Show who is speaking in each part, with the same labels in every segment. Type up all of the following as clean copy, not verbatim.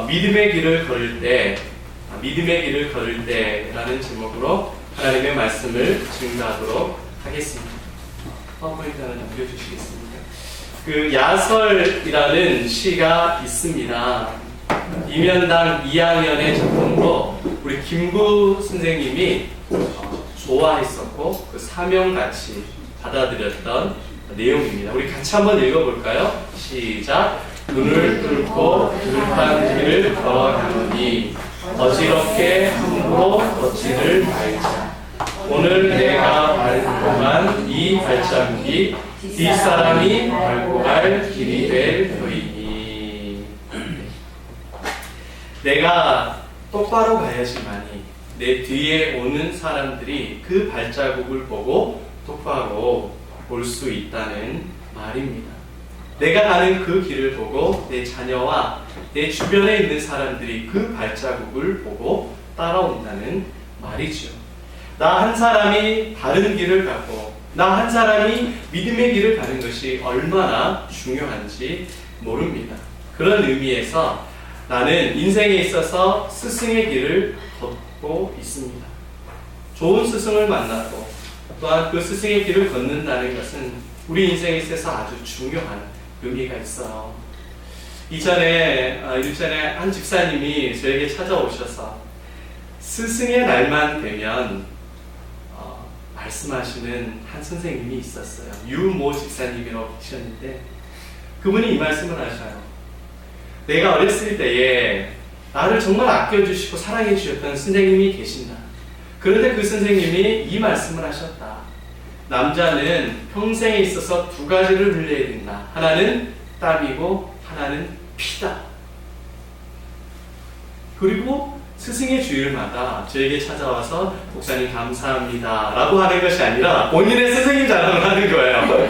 Speaker 1: 믿음의 길을 걸을 때, 라는 제목으로 하나님의 말씀을 증거하도록 하겠습니다. 파워포인트 하나 남겨주시겠습니까? 그 야설이라는 시가 있습니다. 이면당 2학년의 작품으로 우리 김구 선생님이 좋아했었고 그 사명같이 받아들였던 내용입니다. 우리 같이 한번 읽어볼까요? 시작! 눈을 뚫고 들판 길을 걸어가노니 어지럽게 함부로 걷지를 말자. 오늘 내가 밟고 간 이 발자국이 뒷사람이 밟고 갈 길이 될 터이니. 내가 똑바로 가야지만이 내 뒤에 오는 사람들이 그 발자국을 보고 똑바로 볼 수 있다는 말입니다. 내가 가는 그 길을 보고 내 자녀와 내 주변에 있는 사람들이 그 발자국을 보고 따라온다는 말이죠. 나 한 사람이 바른 길을 가고 나 한 사람이 믿음의 길을 가는 것이 얼마나 중요한지 모릅니다. 그런 의미에서 나는 인생에 있어서 스승의 길을 걷고 있습니다. 좋은 스승을 만나고 또한 그 스승의 길을 걷는다는 것은 우리 인생에 있어서 아주 중요한 의미가 있어요. 일전에 한 집사님이 저에게 찾아오셔서 스승의 날만 되면 말씀하시는 한 선생님이 있었어요. 유모 집사님이라고 계셨는데 그분이 이 말씀을 하셔요. 내가 어렸을 때에 나를 정말 아껴주시고 사랑해 주셨던 선생님이 계신다. 그런데 그 선생님이 이 말씀을 하셨다. 남자는 평생에 있어서 두 가지를 흘려야 된다. 하나는 땀이고 하나는 피다. 그리고 스승의 주일마다 저에게 찾아와서 목사님 감사합니다 라고 하는 것이 아니라 본인의 스승님 자랑을 하는 거예요.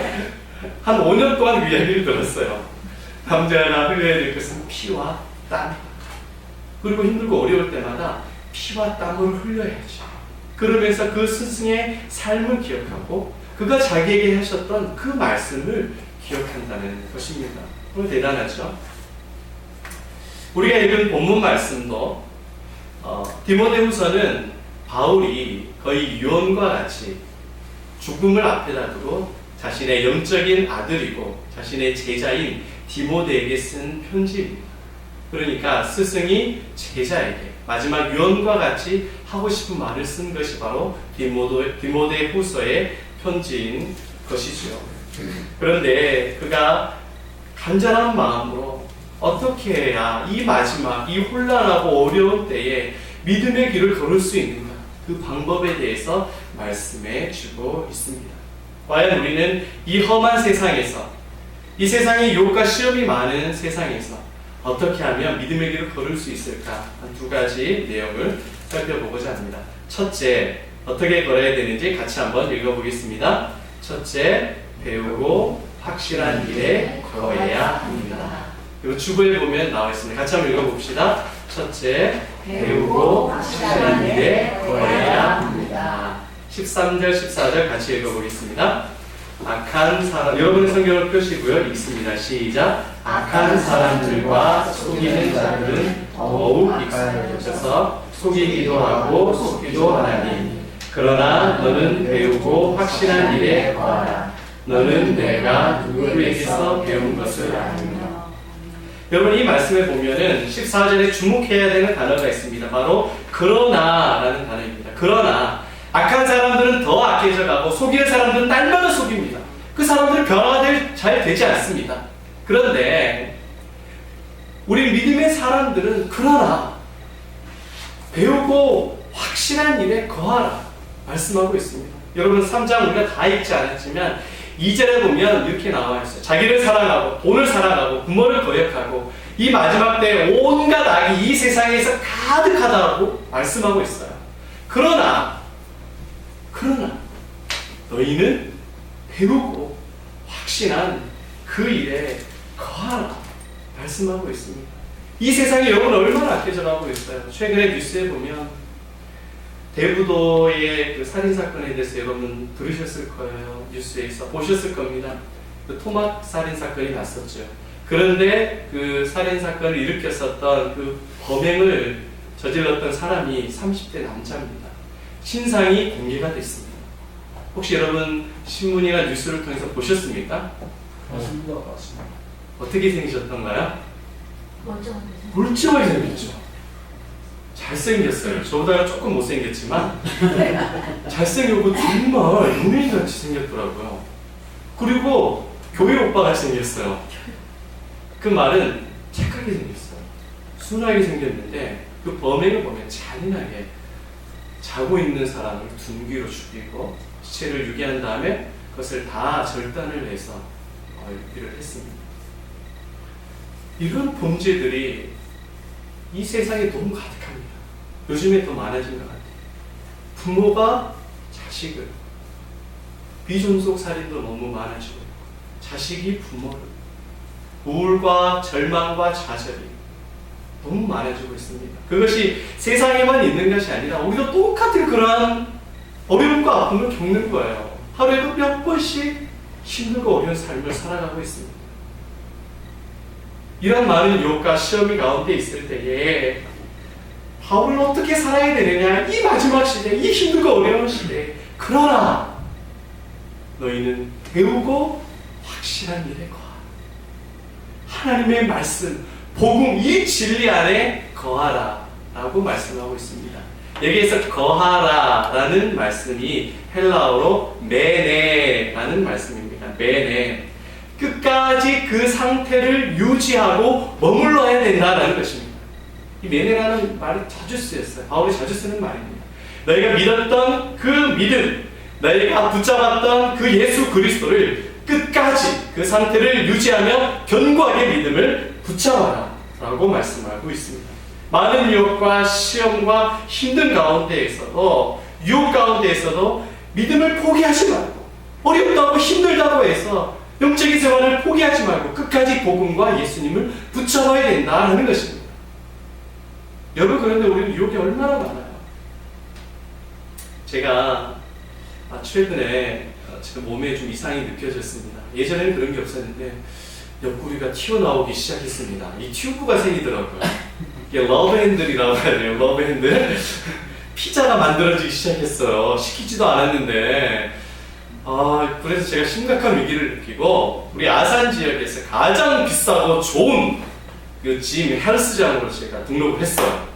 Speaker 1: 한 5년 동안 그 이야기를 들었어요. 남자가 흘려야 될 것은 피와 땀. 그리고 힘들고 어려울 때마다 피와 땀을 흘려야죠. 그러면서 그 스승의 삶을 기억하고 그가 자기에게 하셨던 그 말씀을 기억한다는 것입니다. 그럼 대단하죠? 우리가 읽은 본문 말씀도 디모데후서는 바울이 거의 유언과 같이 죽음을 앞에다 두고 자신의 영적인 아들이고 자신의 제자인 디모데에게 쓴 편지입니다. 그러니까 스승이 제자에게 마지막 유언과 같이 하고 싶은 말을 쓴 것이 바로 디모데후서의 편지인 것이죠. 그런데 그가 간절한 마음으로 어떻게 해야 이 마지막, 이 혼란하고 어려운 때에 믿음의 길을 걸을 수 있는가? 그 방법에 대해서 말씀해 주고 있습니다. 과연 우리는 이 험한 세상에서, 이 세상에 유혹과 시험이 많은 세상에서 어떻게 하면 믿음의 길을 걸을 수 있을까? 한 두 가지 내용을 살펴보고자 합니다. 첫째, 어떻게 걸어야 되는지 같이 한번 읽어보겠습니다. 첫째, 배우고 확실한 길에 걸어야 합니다. 그리고 주부에 보면 나와 있습니다. 같이 한번 읽어봅시다. 첫째, 배우고 확실한 길에 걸어야 합니다. 13절, 14절 같이 읽어보겠습니다. 악한 사람, 여러분의 성경을 펴시고요. 읽습니다. 시작. 악한 사람들과 속이는 자들은 더욱 익숙해져서 속이기도 하고 속기도 하나니 그러나 너는 배우고 확실한 일에 거하라. 너는 내가 누구에게서 배운 것을 아느냐. 여러분 이 말씀에 보면은 14절에 주목해야 되는 단어가 있습니다. 바로 그러나 라는 단어입니다. 그러나 악한 사람들은 더 악해져 가고 속이는 사람들은 날마다 속입니다. 그 사람들은 변화가 잘 되지 않습니다. 그런데 우리 믿음의 사람들은 그러나 배우고 확실한 일에 거하라 말씀하고 있습니다. 여러분 3장 우리가 다 읽지 않았지만 2절에 보면 이렇게 나와 있어요. 자기를 사랑하고 돈을 사랑하고 부모를 거역하고 이 마지막 때 온갖 악이 이 세상에서 가득하다고 말씀하고 있어요. 그러나 너희는 배우고 확신한 그 일에 거하라 말씀하고 있습니다. 이 세상에 여러분 얼마나 악해져가고 있어요. 최근에 뉴스에 보면 대부도의 그 살인사건에 대해서 여러분 들으셨을 거예요. 뉴스에서 보셨을 겁니다. 그 토막 살인사건이 났었죠. 그런데 그 살인사건을 일으켰었던 그 범행을 저질렀던 사람이 30대 남자입니다. 신상이 공개가 됐습니다. 혹시 여러분 신문이나 뉴스를 통해서 보셨습니까?
Speaker 2: 맞습니다.
Speaker 1: 어떻게 생기셨던가요?
Speaker 3: 멀쩡하게
Speaker 1: 멀쩡하게 생겼죠. 잘생겼어요. 저보다 조금 못생겼지만 잘생겼고 정말 연예인같이 생겼더라고요. 그리고 교회 오빠같이 생겼어요. 그 말은 착하게 생겼어요. 순하게 생겼는데 그 범행을 보면 잔인하게 자고 있는 사람을 둔기로 죽이고 시체를 유기한 다음에 그것을 다 절단을 해서 유기를 했습니다. 이런 범죄들이 이 세상에 너무 가득합니다. 요즘에 더 많아진 것 같아요. 부모가 자식을, 비존속 살인도 너무 많아지고 자식이 부모를, 우울과 절망과 좌절이 너무 많아지고 있습니다. 그것이 세상에만 있는 것이 아니라 우리도 똑같은 그러한 어려움과 아픔을 겪는 거예요. 하루에도 몇 번씩 힘들고 어려운 삶을 살아가고 있습니다. 이런 많은 유혹과 시험이 가운데 있을 때에 바울은 어떻게 살아야 되느냐, 이 마지막 시대, 이 힘들고 어려운 시대에 그러나 너희는 배우고 확실한 일에 거하라. 하나님의 말씀, 복음, 이 진리 안에 거하라 라고 말씀하고 있습니다. 여기에서 거하라 라는 말씀이 헬라어로 메네라는 말씀입니다. 메네. 끝까지 그 상태를 유지하고 머물러야 된다는 것입니다. 이 메네라는 말이 자주 쓰였어요. 바울이 자주 쓰는 말입니다. 너희가 믿었던 그 믿음, 너희가 붙잡았던 그 예수 그리스도를 끝까지 그 상태를 유지하며 견고하게 믿음을 붙잡아라 라고 말씀하고 있습니다. 많은 유혹과 시험과 힘든 가운데에서도, 유혹 가운데에서도 믿음을 포기하지 말고, 어렵다고 힘들다고 해서 영적인 생활을 포기하지 말고 끝까지 복음과 예수님을 붙잡아야 된다는 것입니다. 여러분, 그런데 우리는 유혹이 얼마나 많아요. 제가 최근에 제 몸에 좀 이상이 느껴졌습니다. 예전에는 그런 게 없었는데 옆구리가 튀어나오기 시작했습니다. 이 튜브가 생기더라고요. 이게 러브핸들이라고 해야 돼요. 러브핸들. 피자가 만들어지기 시작했어요. 시키지도 않았는데 그래서 제가 심각한 위기를 느끼고 우리 아산 지역에서 가장 비싸고 좋은 그 짐 헬스장으로 제가 등록을 했어요.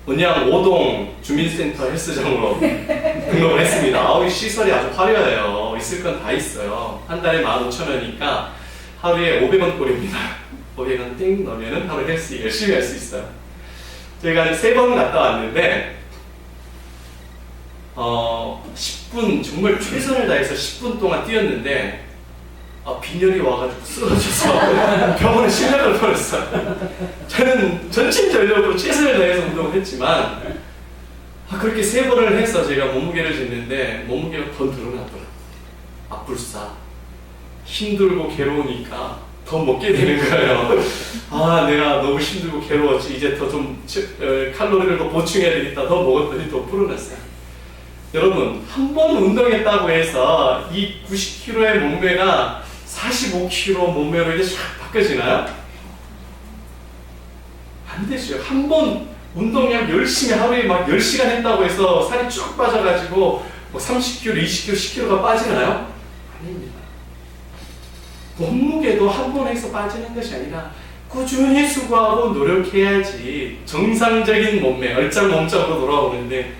Speaker 1: 언양 5동 주민센터 헬스장으로 등록을 했습니다. 이 시설이 아주 화려해요. 있을 건 다 있어요. 한 달에 15,000원이니까 하루에 500원 꼴입니다. 500원 띵 넣으면 하루 헬스 열심히 할 수 있어요. 저희가 3번 갔다 왔는데 10분 정말 최선을 다해서 10분 동안 뛰었는데 빈혈이 와가지고 쓰러져서 병원에 실려갈 뻔했어요. 저는 전심전력으로 최선을 다해서 운동을 했지만 그렇게 3번을 해서 제가 몸무게를 쟀는데 몸무게가 더 늘어나더라고요. 불사 힘들고 괴로우니까 더 먹게 되는 거예요. 내가 너무 힘들고 괴로웠지. 이제 더 좀 칼로리를 더 보충해야 되겠다. 더 먹었더니 더 불어났어요. 여러분, 한 번 운동했다고 해서 이 90kg의 몸매가 45kg 몸매로 이제 싹 바뀌어지나요? 안 되죠. 한 번 운동량 열심히 하루에 막 10시간 했다고 해서 살이 쭉 빠져가지고 뭐 30kg, 20kg, 10kg가 빠지나요? 아닙니다. 몸무게도 한 번 해서 빠지는 것이 아니라 꾸준히 수고하고 노력해야지 정상적인 몸매, 얼짱 몸짱으로 돌아오는데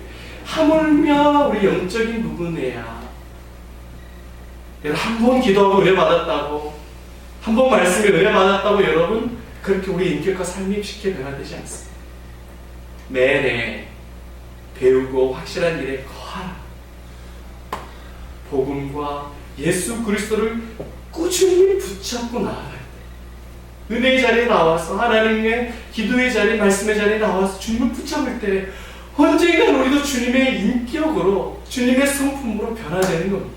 Speaker 1: 하물며 우리 영적인 부분에야 한 번 기도하고 은혜 받았다고, 한 번 말씀에 은혜 받았다고 여러분 그렇게 우리 인격과 삶이 쉽게 변화되지 않습니다. 매내 배우고 확실한 일에 거하라. 복음과 예수 그리스도를 꾸준히 붙잡고 나아갈 때, 은혜의 자리에 나와서 하나님의 기도의 자리, 말씀의 자리에 나와서 주님을 붙잡을 때 언젠가 우리도 주님의 인격으로, 주님의 성품으로 변화되는 겁니다.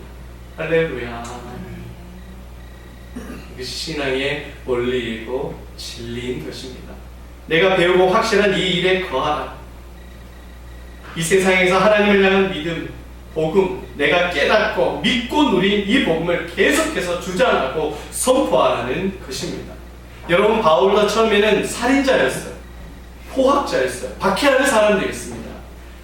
Speaker 1: 할렐루야. 이것이 신앙의 원리이고 진리인 것입니다. 내가 배우고 확실한 이 일에 거하라. 이 세상에서 하나님을 향한 믿음, 복음, 내가 깨닫고 믿고 누린 이 복음을 계속해서 주장하고 선포하라는 것입니다. 여러분, 바울도 처음에는 살인자였어요. 포학자였어요. 박해하는 사람들이었습니다.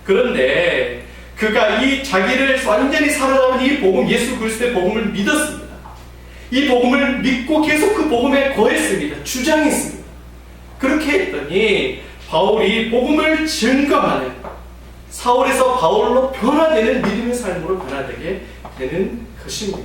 Speaker 1: 그런데 그가 이 자기를 완전히 살아남은 이 복음, 예수 그리스도의 복음을 믿었습니다. 이 복음을 믿고 계속 그 복음에 거했습니다. 주장했습니다. 그렇게 했더니 바울이 복음을 증거하는, 사울에서 바울로 변화되는 믿음의 삶으로 변화되게 되는 것입니다.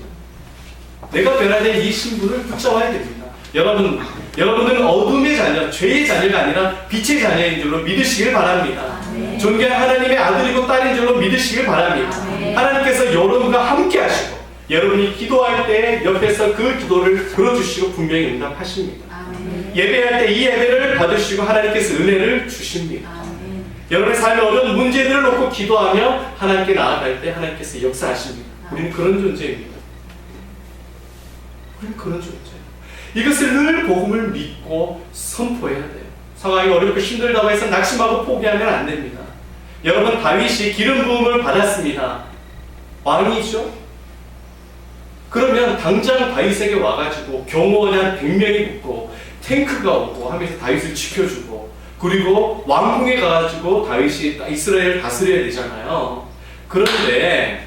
Speaker 1: 내가 변화된 이 신분을 붙잡아야 됩니다. 여러분들은 어둠의 자녀, 죄의 자녀가 아니라 빛의 자녀인 줄로 믿으시길 바랍니다. 존귀한 하나님의 아들이고 딸인 줄로 믿으시길 바랍니다. 하나님께서 여러분과 함께 하시고 여러분이 기도할 때 옆에서 그 기도를 들어주시고 분명히 응답하십니다. 예배할 때 이 예배를 받으시고 하나님께서 은혜를 주십니다. 여러분의 삶에 어떤 문제들을 놓고 기도하며 하나님께 나아갈 때 하나님께서 역사하십니다. 우리는 그런 존재입니다. 우리는 그런 존재예요. 이것을 늘 복음을 믿고 선포해야 돼요. 상황이 어렵고 힘들다고 해서 낙심하고 포기하면 안 됩니다. 여러분, 다윗이 기름 부음을 받았습니다. 왕이죠? 그러면 당장 다윗에게 와가지고 경호원이 한 100명이 붙고 탱크가 오고 하면서 다윗을 지켜주고, 그리고 왕궁에 가가지고 다윗이 이스라엘을 다스려야 되잖아요. 그런데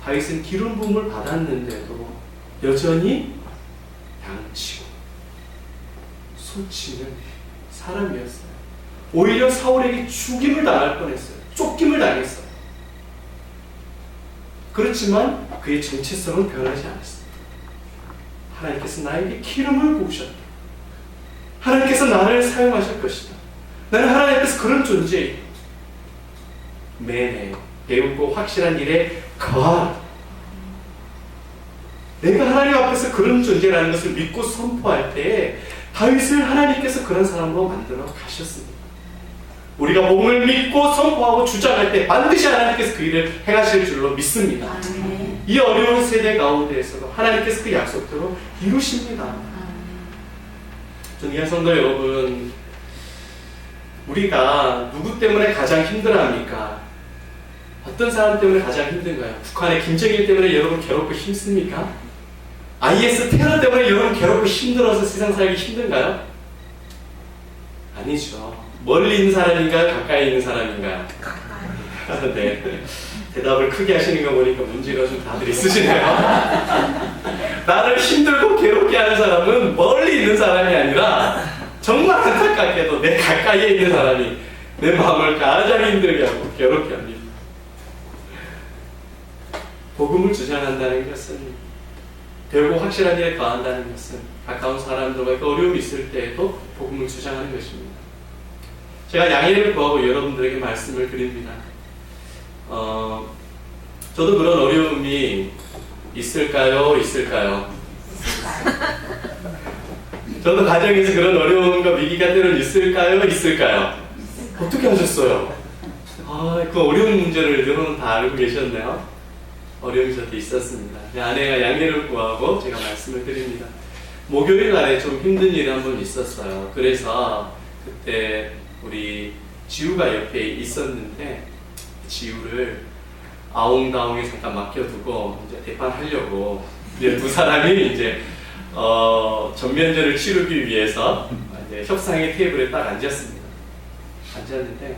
Speaker 1: 다윗은 기름 부음을 받았는데도 여전히 양치고 소치는 사람이었어요. 오히려 사울에게 죽임을 당할 뻔했어요. 쫓김을 당했어요. 그렇지만 그의 정체성은 변하지 않았습니다. 하나님께서 나에게 기름을 부으셨다. 하나님께서 나를 사용하실 것이다. 나는 하나님 앞에서 그런 존재예요. 매일 배우고 확실한 일에 거하라. 내가 하나님 앞에서 그런 존재라는 것을 믿고 선포할 때 다윗을 하나님께서 그런 사람으로 만들어 가셨습니다. 우리가 복음을 믿고 선포하고 주장할 때 반드시 하나님께서 그 일을 행하실 줄로 믿습니다. 이 어려운 세대 가운데에서도 하나님께서 그 약속대로 이루십니다. 존귀한 성도 여러분, 우리가 누구 때문에 가장 힘들어합니까? 어떤 사람 때문에 가장 힘든가요? 북한의 김정일 때문에 여러분 괴롭고 힘씁니까? IS 테러 때문에 여러분 괴롭고 힘들어서 세상 살기 힘든가요? 아니죠. 멀리 있는 사람인가요? 가까이 있는 사람인가요? 네. 대답을 크게 하시는 거 보니까 문제가 좀 다들 있으시네요. 나를 힘들고 괴롭게 하는 사람은 멀리 있는 사람이 아니라 정말 안타깝게도 내 가까이에 있는 사람이 내 마음을 가장 힘들게 하고 괴롭게 합니다. 복음을 주장한다는 것은, 결국 확실한 일에 거한다는 것은 가까운 사람들과 어려움이 있을 때에도 복음을 주장하는 것입니다. 제가 양해를 구하고 여러분들에게 말씀을 드립니다. 저도 그런 어려움이 있을까요? 저도 가정에서 그런 어려움과 위기가 때로는 있을까요? 어떻게 하셨어요? 그 어려운 문제를 여러분 다 알고 계셨네요. 어려움이 저도 있었습니다. 아내가 양해를 구하고 제가 말씀을 드립니다. 목요일 날에 좀 힘든 일이 한 번 있었어요. 그래서 그때 우리 지우가 옆에 있었는데 지우를 아웅다웅에 잠깐 맡겨두고 이제 대판하려고 이제 두 사람이 이제 전면전을 치르기 위해서 이제 협상의 테이블에 딱 앉았습니다. 앉았는데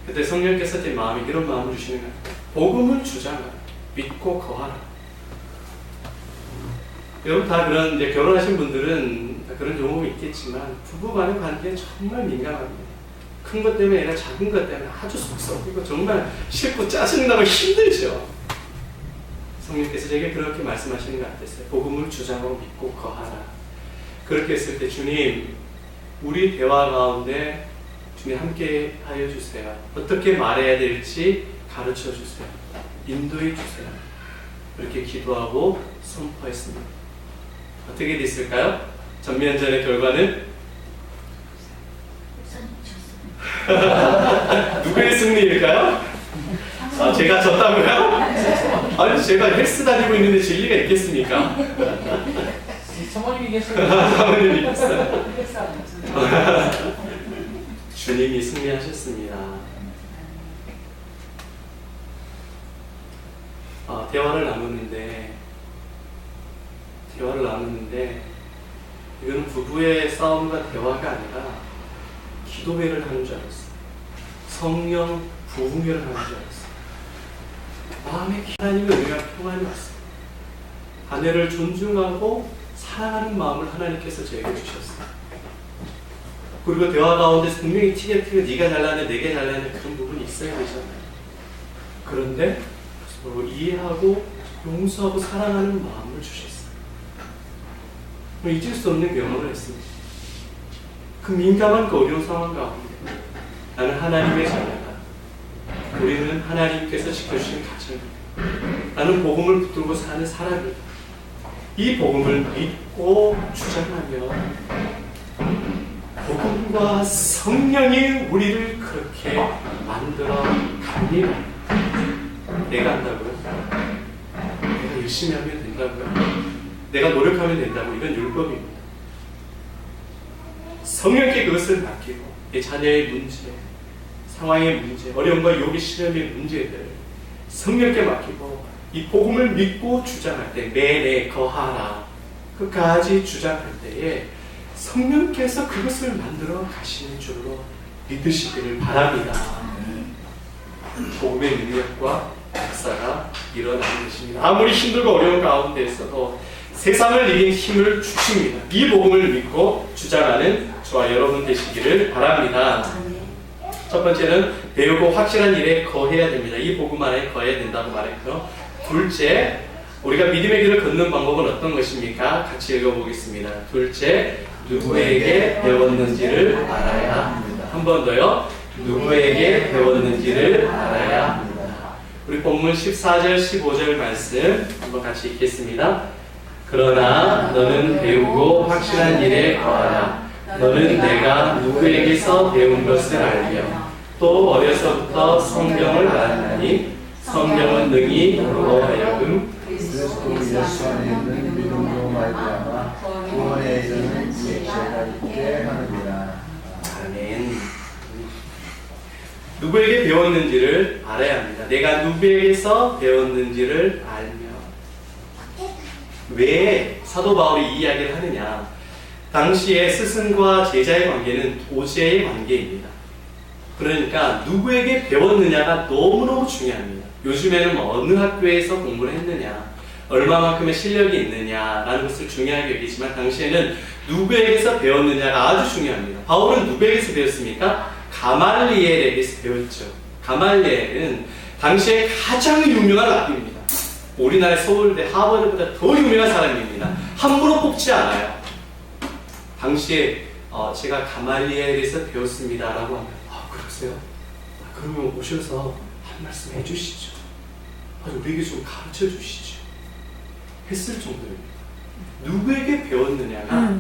Speaker 1: 그때 성령께서 제 마음에 이런 마음을 주시는 거예요. 복음을 주장하라. 믿고 거하라. 여러분 다 그런 이제 결혼하신 분들은 다 그런 경험이 있겠지만 부부간의 관계는 정말 민감합니다. 큰 것 때문에 아니라 작은 것 때문에 아주 속썩이고 정말 싫고 짜증나고 힘들죠. 성령께서 제게 그렇게 말씀하시는 것 같았어요. 복음을 주장하고 믿고 거하라. 그렇게 했을 때 주님, 우리 대화 가운데 주님 함께 하여 주세요. 어떻게 말해야 될지 가르쳐 주세요. 인도해 주세요. 이렇게 기도하고 선포했습니다. 어떻게 됐을까요? 전면전의 결과는 누구의 승리일까요? 제가 졌다고요? 아니, 제가 헬스 다니고 있는데 진리가 있겠습니까?
Speaker 2: 사모님이 계세요.
Speaker 1: 사모님이 있어요. 주님이 승리하셨습니다. 대화를 나누는데 이거는 부부의 싸움과 대화가 아니라 기도회를 하는 줄 알았어요. 성령 부흥회를 하는 줄 알았어요. 마음에 하나님의 은혜와 평안이 왔어요. 아내를 존중하고 사랑하는 마음을 하나님께서 저에게 주셨어요. 그리고 대화 가운데 분명히 티격태격 네가 잘나네 내가 잘나네 그런 부분이 있어야 되잖아요. 그런데 서로 이해하고 용서하고 사랑하는 마음을 주셨어요. 잊을 수 없는 경험을 했습니다. 그 민감한 그 어려운 상황 가운데 나는 하나님의 자녀다. 우리는 하나님께서 지켜주신 가정이다. 나는 복음을 붙들고 사는 사람이다. 이 복음을 믿고 주장하며 복음과 성령이 우리를 그렇게 만들어 갑니다. 내가 한다고요? 내가 열심히 하면 된다고요? 내가 노력하면 된다고? 이건 율법입니다. 성령께 그것을 맡기고 내 자녀의 문제, 상황의 문제, 어려움과 요기 시련의 문제들 성령께 맡기고 이 복음을 믿고 주장할 때 내내 거하라 끝까지 주장할 때에 성령께서 그것을 만들어 가시는 줄로 믿으시기를 바랍니다. 복음의 능력과 역사가 일어나는 것입니다. 아무리 힘들고 어려운 가운데에서도 세상을 이긴 힘을 주십니다. 이 복음을 믿고 주장하는 저와 여러분 되시기를 바랍니다. 첫 번째는 배우고 확실한 일에 거해야 됩니다. 이 복음 안에 거해야 된다고 말했고요. 둘째, 우리가 믿음의 길을 걷는 방법은 어떤 것입니까? 같이 읽어보겠습니다. 둘째, 누구에게 배웠는지를 알아야 합니다. 한 번 더요. 누구에게 배웠는지를 알아야 합니다. 우리 본문 14절, 15절 말씀 한번 같이 읽겠습니다. 그러나 너는 배우고 확실한 일에 거하라. 너는 내가 누구에게서 배운 것을 알며 또 어려서부터 성경을 알았나니 성경은 능히 너로 하여금
Speaker 4: 그리스도 예수 안에 있는 믿음으로 말미암아 구원에 이르는 지혜가 있게 하느니라.
Speaker 1: 아멘. 누구에게 배웠는지를 알아야 합니다. 내가 누구에게서 배웠는지를 알며. 왜 사도 바울이 이 이야기를 하느냐? 당시에 스승과 제자의 관계는 도제의 관계입니다. 그러니까 누구에게 배웠느냐가 너무너무 중요합니다. 요즘에는 어느 학교에서 공부를 했느냐, 얼마만큼의 실력이 있느냐라는 것을 중요하게 여기지만 당시에는 누구에게서 배웠느냐가 아주 중요합니다. 바울은 누구에게서 배웠습니까? 가말리엘에게서 배웠죠. 가말리엘은 당시에 가장 유명한 랍비입니다. 우리나라 서울대, 하버드보다 더 유명한 사람입니다. 함부로 뽑지 않아요. 당시에 제가 가말리엘에서 배웠습니다라고 하면 그러세요? 그러면 오셔서 한 말씀 해주시죠. 우리에게 좀 가르쳐 주시죠. 했을 정도입니다. 누구에게 배웠느냐가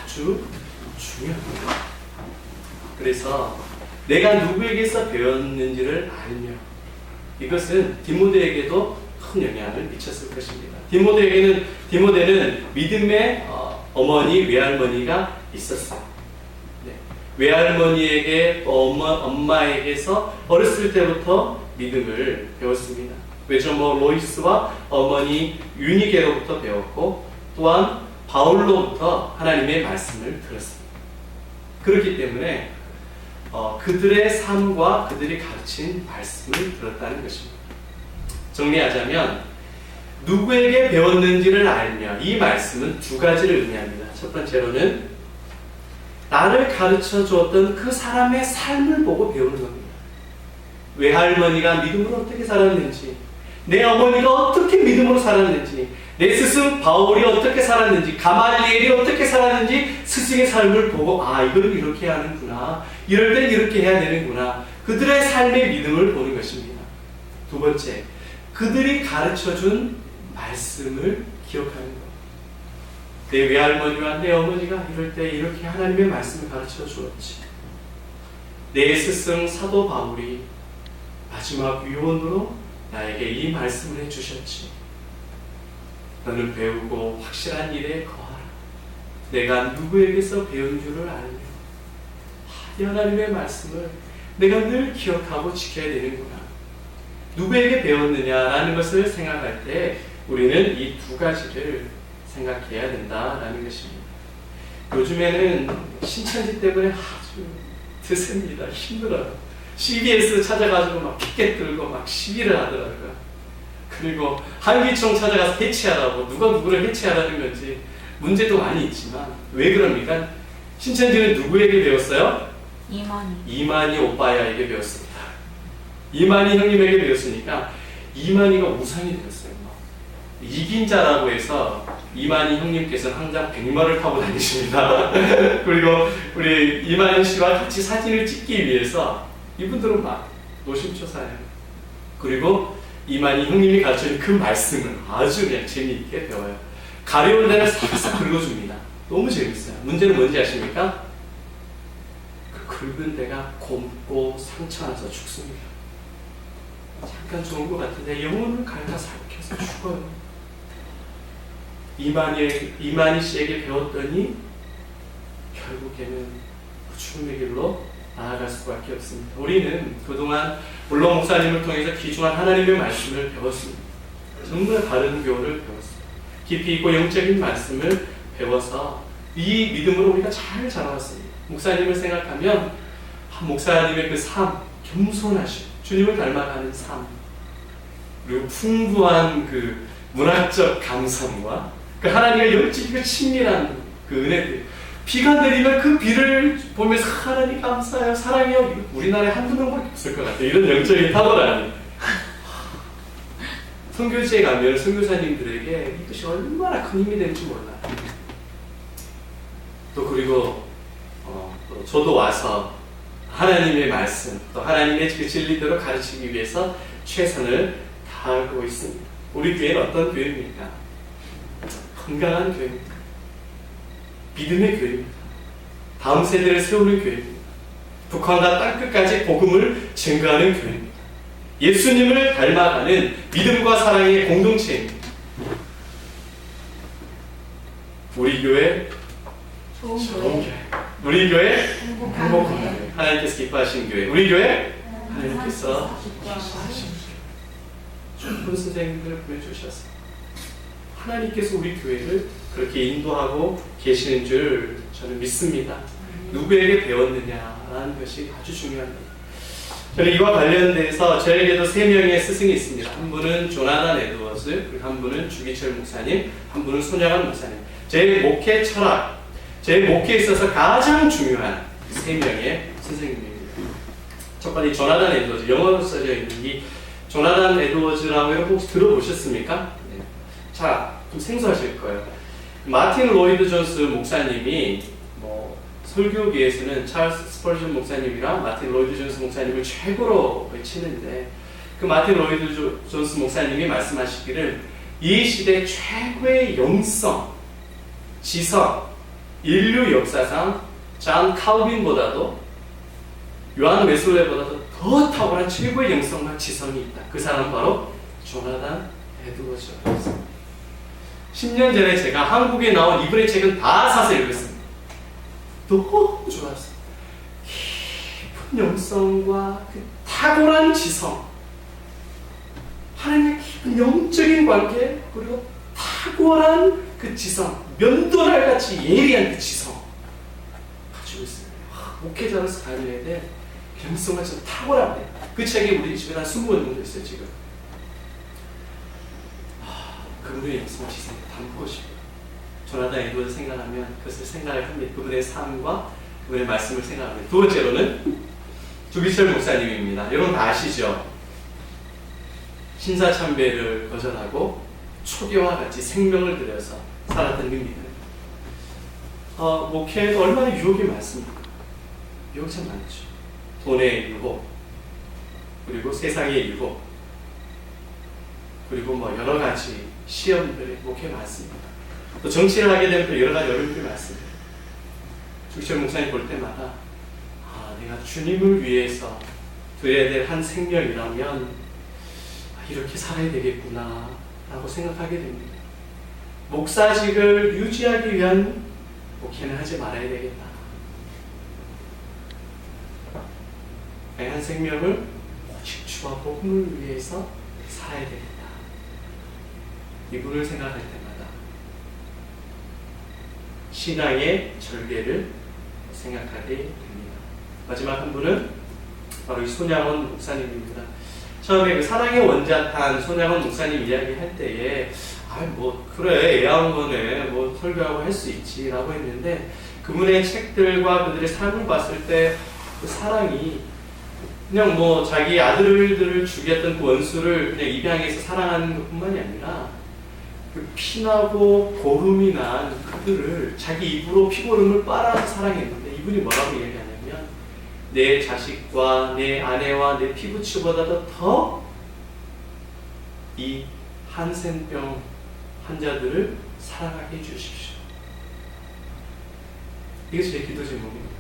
Speaker 1: 아주 중요합니다. 그래서 내가 누구에게서 배웠는지를 알며 이것은 디모데에게도 큰 영향을 미쳤을 것입니다. 디모데는 믿음의 어머니, 외할머니가 있었어요. 네. 외할머니에게 엄마에게서 어렸을 때부터 믿음을 배웠습니다. 외조모 로이스와 어머니 유니게로부터 배웠고 또한 바울로부터 하나님의 말씀을 들었습니다. 그렇기 때문에 그들의 삶과 그들이 가르친 말씀을 들었다는 것입니다. 정리하자면 누구에게 배웠는지를 알며 이 말씀은 두 가지를 의미합니다. 첫 번째로는 나를 가르쳐 주었던 그 사람의 삶을 보고 배우는 겁니다. 외할머니가 믿음으로 어떻게 살았는지, 내 어머니가 어떻게 믿음으로 살았는지, 내 스승 바울이 어떻게 살았는지, 가말리엘이 어떻게 살았는지 스승의 삶을 보고 이걸 이렇게 하는구나, 이럴 땐 이렇게 해야 되는구나, 그들의 삶의 믿음을 보는 것입니다. 두 번째, 그들이 가르쳐준 말씀을 기억하는 것. 내 외할머니와 내 어머니가 이럴 때 이렇게 하나님의 말씀을 가르쳐 주었지. 내 스승 사도 바울이 마지막 유언으로 나에게 이 말씀을 해주셨지. 너는 배우고 확실한 일에 거하라. 내가 누구에게서 배운 줄을 알며 이 하나님의 말씀을 내가 늘 기억하고 지켜야 되는구나. 누구에게 배웠느냐라는 것을 생각할 때 우리는 이 두 가지를 생각해야 된다라는 것입니다. 요즘에는 신천지 때문에 아주 드셉니다. 힘들어요. CBS 찾아가지고 막 피켓 들고 막 시위를 하더라고요. 그리고 한기총 찾아가서 해체하라고, 누가 누구를 해체하라는 건지 문제도 많이 있지만 왜 그럽니까? 신천지는 누구에게 배웠어요? 이만희 오빠야에게 배웠습니다. 이만희 형님에게 배웠으니까 이만희가 우상이 되었어요. 이긴 자라고 해서 이만희 형님께서는 항상 백마를 타고 다니십니다. 그리고 우리 이만희 씨와 같이 사진을 찍기 위해서 이분들은 막 노심초사해요. 그리고 이만희 형님이 가르쳐준 그 말씀을 아주 그냥 재미있게 배워요. 가려운 데를 싹싹 긁어줍니다. 너무 재밌어요. 문제는 뭔지 아십니까? 그 긁은 데가 곰고 상처나서 죽습니다. 잠깐 좋은 것 같은데 영혼을 갈가 삭혀서 죽어요. 이만희 씨에게 배웠더니 결국에는 그 죽음의 길로 나아갈 수밖에 없습니다. 우리는 그동안 물론 목사님을 통해서 귀중한 하나님의 말씀을 배웠습니다. 정말 바른 교훈을 배웠습니다. 깊이 있고 영적인 말씀을 배워서 이 믿음으로 우리가 잘 자라왔습니다. 목사님을 생각하면 목사님의 그 삶, 겸손하심, 주님을 닮아가는 삶, 그리고 풍부한 그 문학적 감성과 그 하나님의 영적이고 친밀한 그 은혜들, 비가 내리면 그 비를 보면서 하나님 감사해요, 사랑해요. 우리나라에 한두 명밖에 없을 것 같아요. 이런 영적인 탁월함이. 선교지에 가면 선교사님들에게 이것이 얼마나 큰 힘이 되는지 몰라요. 또 그리고 또 저도 와서 하나님의 말씀, 또 하나님의 그 진리대로 가르치기 위해서 최선을 다하고 있습니다. 우리 교회는 어떤 교회입니까? 건강한 교회입니다. 믿음의 교회입니다. 다음 세대를 세우는 교회입니다. 북한과 땅끝까지 복음을 증거하는 교회입니다. 예수님을 닮아가는 믿음과 사랑의 공동체입니다. 우리 교회 좋은 교회. 우리 교회 행복한 교회. 하나님께서 기뻐하신 교회. 우리 교회 하나님께서 기뻐하신 교회. 좋은 선생님들을 보내주셨어요. 하나님께서 우리 교회를 그렇게 인도하고 계시는 줄 저는 믿습니다. 누구에게 배웠느냐라는 것이 아주 중요합니다. 저는 이와 관련돼서 저에게도 3명의 스승이 있습니다. 한 분은 조나단 에드워즈, 그리고 한 분은 주기철 목사님, 한 분은 손양환 목사님. 제 목회 철학, 제 목회에 있어서 가장 중요한 3명의 선생님입니다. 첫 번째 조나단 에드워즈, 영어로 써져 있는 이 조나단 에드워즈라고 여러분 혹시 들어보셨습니까? 네. 자, 좀 생소하실 거예요. 마틴 로이드 존스 목사님이 설교계에서는 찰스 스펄전 목사님이랑 마틴 로이드 존스 목사님을 최고로 치는데, 그 마틴 로이드 존스 목사님이 말씀하시기를 이 시대 최고의 영성, 지성, 인류 역사상 존 칼빈보다도 요한 웨슬레보다도 더 탁월한 최고의 영성과 지성이 있다. 그 사람은 바로 조나단 에드워즈였습니다. 10년 전에 제가 한국에 나온 이분의 책은 다 사서 읽었습니다. 너무 좋았어요. 깊은 영성과 그 탁월한 지성, 하나님의 깊은 영적인 관계, 그리고 탁월한 그 지성, 면도날같이 예리한 그 지성 가지고 있어요. 목회자로서 다녀야 돼. 영성과 좀 탁월합니다. 그 책이 우리 집에 한 20권 정도 있어요 지금. 그분의 영성과 지성을 담고 싶어요. 조나단 에드워즈 생각하면 그것을 생각을 합니다. 그분의 삶과 그분의 말씀을 생각합니다. 두 번째로는 주기철 목사님입니다. 여러분 다 아시죠? 신사참배를 거절하고 초기와 같이 생명을 들여서 살았던 분입니다. 목회에도 얼마나 유혹이 많습니까? 유혹이 참 많죠. 돈의 유혹, 그리고 세상의 유혹, 그리고 여러 가지 시험들이 목회에 많습니다. 또 정치를 하게 되면 또 여러 가지 어려움들이 많습니다. 주기철 목사님 볼 때마다 내가 주님을 위해서 드려야 될 한 생명이라면 이렇게 살아야 되겠구나 라고 생각하게 됩니다. 목사직을 유지하기 위한 목회는 하지 말아야 되겠다. 한 생명을 오직 주와 복음을 위해서 살아야 되겠다. 이분을 생각할 때마다 신앙의 절개를 생각하게 됩니다. 마지막 한 분은 바로 이 손양원 목사님입니다. 처음에 그 사랑의 원자탄 손양원 목사님 이야기할 때에 뭐 그래 애아한 거네 뭐 설교하고 할 수 있지 라고 했는데 그분의 책들과 그들의 삶을 봤을 때 그 사랑이 그냥 뭐 자기 아들들을 죽였던 그 원수를 그냥 입양해서 사랑하는 것뿐만이 아니라 그 피나고 고름이 난 그들을 자기 입으로 피고름을 빨아서 사랑했는데 이분이 뭐라고 얘기하냐면 내 자식과 내 아내와 내 피부치보다도 더 이 한센병 환자들을 사랑하게 해주십시오. 이게 제 기도 제목입니다.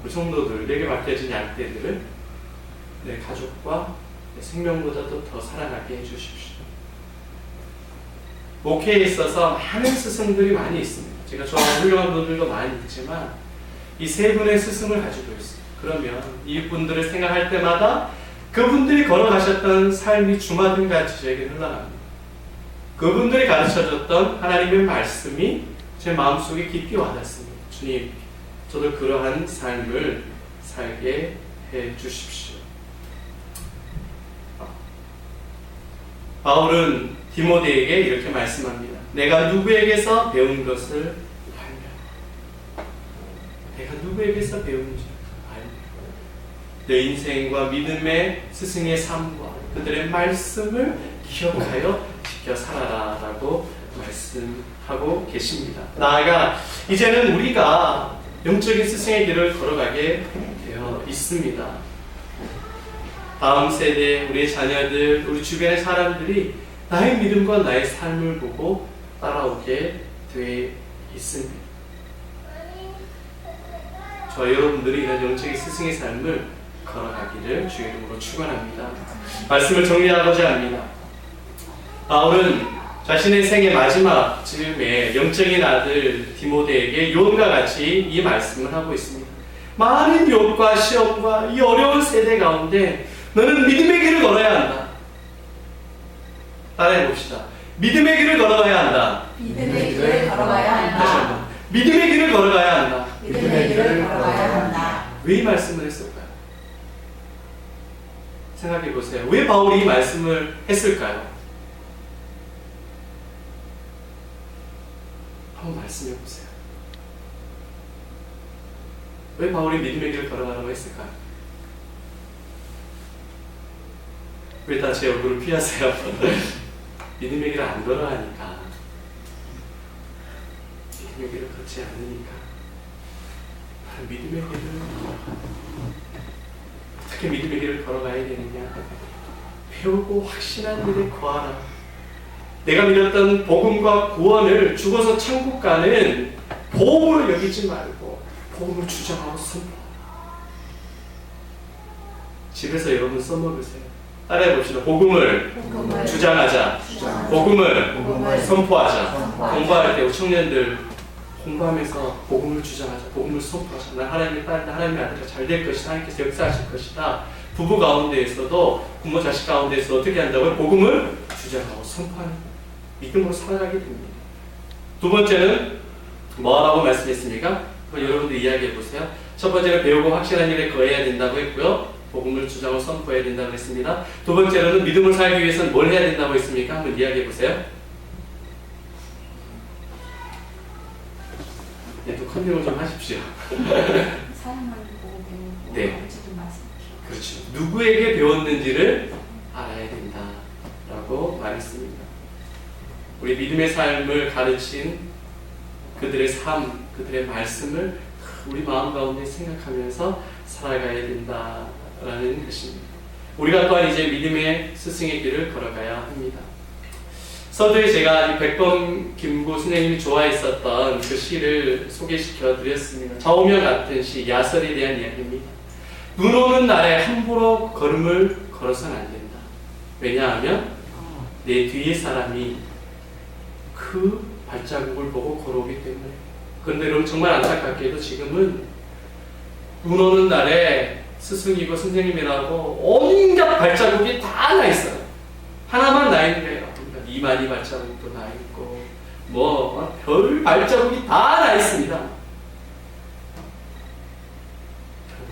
Speaker 1: 우리 성도들, 내게 맡겨진 양떼들을 내 가족과 내 생명보다도 더 사랑하게 해주십시오. 목회에 있어서 많은 스승들이 많이 있습니다. 제가 좋아하는 훌륭한 분들도 많이 있지만 이 세 분의 스승을 가지고 있어요. 그러면 이분들을 생각할 때마다 그분들이 걸어가셨던 삶이 주마등 같이 저에게 흘러갑니다. 그분들이 가르쳐줬던 하나님의 말씀이 제 마음속에 깊이 와닿습니다. 주님, 저도 그러한 삶을 살게 해 주십시오. 바울은 디모데에게 이렇게 말씀합니다. 내가 누구에게서 배운 것을 알며 내가 누구에게서 배운지 알며 내 인생과 믿음의 스승의 삶과 그들의 말씀을 기억하여 지켜 살아라 라고 말씀하고 계십니다. 나아가 이제는 우리가 영적인 스승의 길을 걸어가게 되어 있습니다. 다음 세대, 우리의 자녀들, 우리 주변의 사람들이 나의 믿음과 나의 삶을 보고 따라오게 되어 있습니다. 저와 여러분들이 이런 영적인 스승의 삶을 걸어가기를 주의 이름으로 축원합니다. 말씀을 정리하고자 합니다. 바울은 자신의 생의 마지막 즈음에 영적인 아들 디모데에게 유언과 같이 이 말씀을 하고 있습니다. 많은 유혹과 시험과 이 어려운 세대 가운데 너는 믿음의 길을 걸어야 한다. 따라해 봅시다. 믿음의 길을 걸어가야 한다.
Speaker 3: 믿음의 길을 걸어가야
Speaker 1: 다시
Speaker 3: 한다.
Speaker 1: 한번. 믿음의 길을 걸어가야 한다.
Speaker 3: 믿음의 길을 걸어가야 한다.
Speaker 1: 왜 이 말씀을 했을까요? 생각해 보세요. 왜 바울이 이 말씀을 했을까요? 한번 말씀해 보세요. 왜 바울이 믿음의 길을 걸어가라고 했을까요? 왜 다 제 얼굴을 피하세요? 믿음의 길을 안 걸어가니까. 믿음의 길을 걷지 않으니까. 바로 믿음의 길을 어떻게 믿음의 길을 걸어가야 되느냐? 배우고 확신한 일에 거하라. 내가 믿었던 복음과 구원을 죽어서 천국 가는 보험으로 여기지 말고 복음을 주장하고 선포하라. 집에서 여러분 써먹으세요. 따라해 봅시다. 복음을 주장하자. 복음을 선포하자. 공부할 때 청년들 공부하면서 복음을 주장하자. 복음을 선포하자. 난 하나님의 딸, 하나님의 아들이 잘 될 것이다. 하나님께서 역사하실 것이다. 부부 가운데에서도 부모 자식 가운데에서 어떻게 한다고요? 복음을 주장하고 선포하는 믿음으로 살아가게 됩니다. 두 번째는 뭐라고 말씀했습니까? 여러분들 이야기해 보세요. 첫 번째는 배우고 확실한 일에 거해야 된다고 했고요. 복음을 주장하고 선포해야 된다고 했습니다. 두 번째로는 믿음을 살기 위해서는 뭘 해야 된다고 했습니까? 한번 이야기해 보세요. 네, 또 컨닝을 좀 하십시오.
Speaker 3: 사랑하는 보고 배우고
Speaker 1: 네.
Speaker 3: 가르쳐준 말씀.
Speaker 1: 그렇죠. 누구에게 배웠는지를 알아야 된다라고 말했습니다. 우리 믿음의 삶을 가르친 그들의 삶, 그들의 말씀을 우리 마음 가운데 생각하면서 살아가야 된다라는 것입니다. 우리가 또한 이제 믿음의 스승의 길을 걸어가야 합니다. 서두에 제가 이 백범 김구 선생님이 좋아했었던 그 시를 소개시켜 드렸습니다. 좌우명 같은 시, 야설에 대한 이야기입니다. 눈 오는 날에 함부로 걸음을 걸어서는 안 된다. 왜냐하면 내 뒤에 사람이 그 발자국을 보고 걸어오기 때문에. 그런데 여러분 정말 안타깝게도 지금은 눈 오는 날에 스승이고 선생님이라고 온갖 발자국이 다 나 있어요. 하나만 나 있는 거예요. 그러니까 이만희 발자국도 나 있고 뭐 별 발자국이 다 나 있습니다.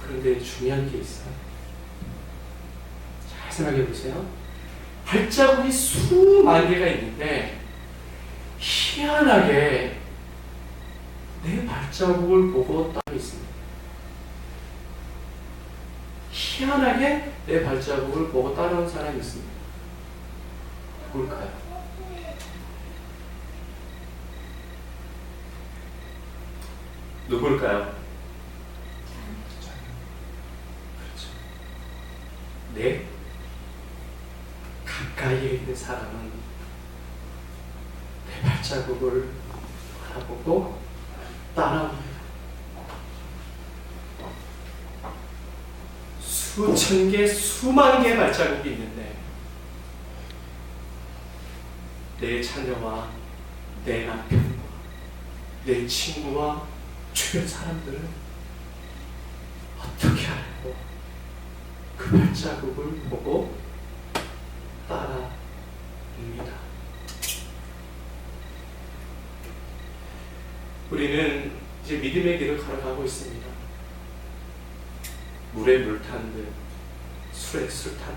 Speaker 1: 그런데 중요한 게 있어요. 잘 생각해 보세요. 발자국이 수만 개가 있는데 희한하게 내 발자국을 보고 따로 있습니다. 희한하게 내 발자국을 보고 따라온 사람이 있습니다. 누굴까요? 누굴까요? 그렇죠. 내 가까이에 있는 사람은 내 발자국을 바라보고 따라옵니다. 수천 개, 수만 개의 발자국이 있는데 내 자녀와 내 남편과 내 친구와 주변 사람들은 어떻게 알고 그 발자국을 보고 따라옵니다. 우리는 이제 믿음의 길을 걸어가고 있습니다. 물에 물 탄 듯, 술에 술 탄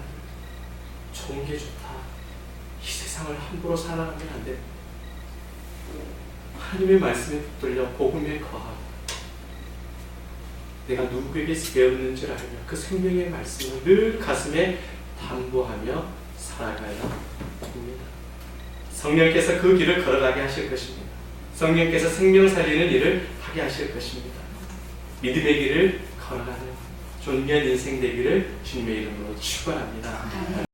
Speaker 1: 듯, 좋은 게 좋다. 이 세상을 함부로 살아가면 안 돼. 하나님의 말씀에 붙들려 복음에 거하고 내가 누구에게서 배웠는 줄 알며 그 생명의 말씀을 늘 가슴에 담보하며 살아가야 합니다. 성령께서 그 길을 걸어가게 하실 것입니다. 성령께서 생명 살리는 일을 하게 하실 것입니다. 믿음의 길을 걸어가는 존귀한 인생 되기를 주님의 이름으로 축원합니다.